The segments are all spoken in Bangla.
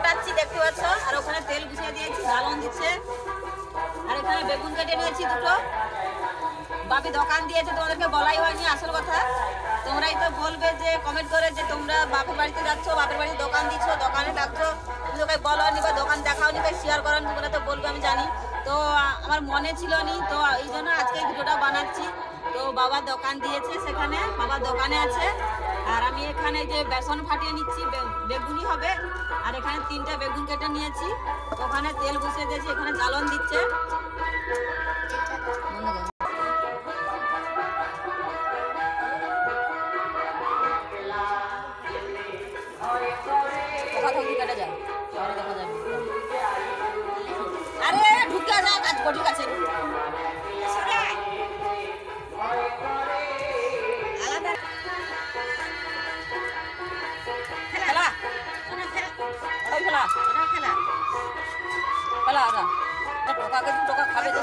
কাটাচ্ছি দেখতে পাচ্ছ, আর ওখানে তেল বসিয়ে দিয়েছি, জ্বালন দিচ্ছে। আর এখানে বেগুন কেটে নিয়েছি দুটো। বাপি দোকান দিয়েছে, তোমাদেরকে বলাই হয়নি আসল কথা। তোমরাই তো বলবে যে কমেন্ট করে যে তোমরা বাপের বাড়িতে যাচ্ছ, বাপের বাড়িতে দোকান দিচ্ছ, দোকানে লাগছো, তুমি তোকে বলোনি বা দোকান দেখাওনি বা শেয়ার করো, তোমরা তো বলবে আমি জানি। তো আমার মনে ছিল নি, তো এই জন্য আজকে ভিডিওটা বানাচ্ছি। তো বাবা দোকান দিয়েছে, সেখানে বাবা দোকানে আছে। আর আমি এখানে যে বেসন ফাটিয়ে নিচ্ছি, বেগুনি হবে। আর এখানে 3টা বেগুন কেটে নিয়েছি, ওখানে তেল বসিয়ে দিয়েছি, এখানে জ্বালন দিচ্ছে। আরে ঢুকে যা, কাজ করি কাছে খাবে তো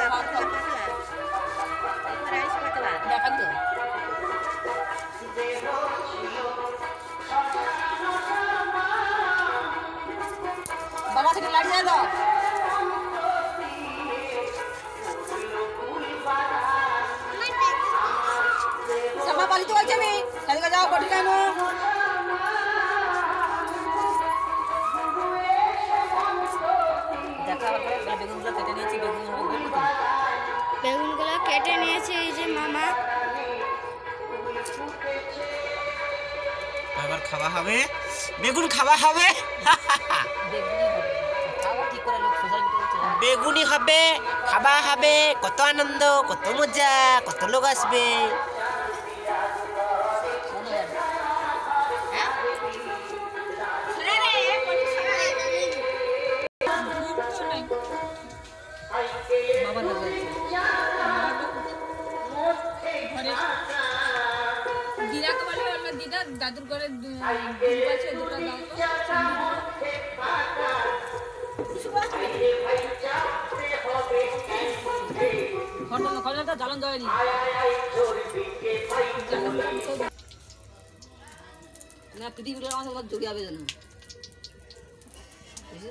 দেখাবি তো। বাবা থেকে লাইট যায় দাও। সামা পালি তো বলছি আমি, সেদিকে যাও বটি কেন। বেগুনগুলো কেটে নিয়েছি, বেগুনগুলো কেটে নিয়েছে এই যে মামা। এবার খাওয়া হবে, বেগুন খাওয়া হবে, বেগুনি হবে, খাওয়া হবে, কত আনন্দ, কত মজা, কত লোক আসবে। দাদুর ঘরে জ্বালন দেয়নি। জড়িয়ে যাবে যেন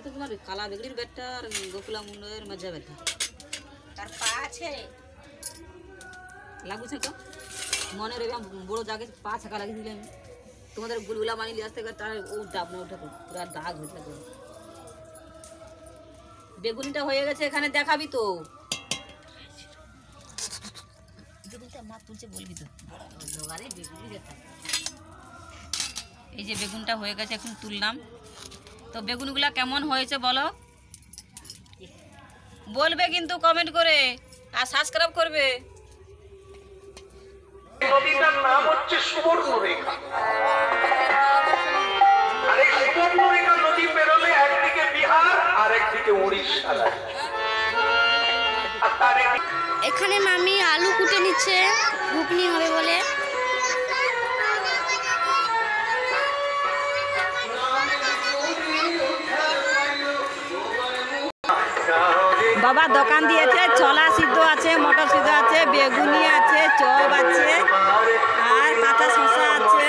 তো তোমার কালা বেগড়ির বেটটা আর গোকুলা মুন্ডের মজা বেটা তার পা আছে লাগুছে তো মনে রেখে বড় জাগে পা ছাকা লাগিয়ে দিলাম। তোমাদের গুলগুলা বানিয়ে আসতে তার ও ডাব না ওঠা পুরা দাগ হয়েছে। বেগুনিটা হয়ে গেছে, এখানে দেখাবি তো। বেগুনটা মা তুলছে বলবি তো। এই যে বেগুনটা হয়ে গেছে, এখন তুললাম। তো বেগুনগুলা কেমন হয়েছে বলো, বলবে কিন্তু কমেন্ট করে, আর সাবস্ক্রাইব করবে। নদীটার নাম হচ্ছে সুবর্ণরেখা। আর এই সুবর্ণরেখা নদী পেরোলে একদিকে বিহার আর একদিকে উড়িষ্যা লাগে। এখানে মামি আলু কুটে নিচ্ছে, ঘুগনি হবে বলে। বাবা দোকান দিয়েছে, ছোলা সিদ্ধ আছে, মটর সিদ্ধ আছে, বেগুনি আছে, চপ আছে, আর কাঁচা শসা আছে।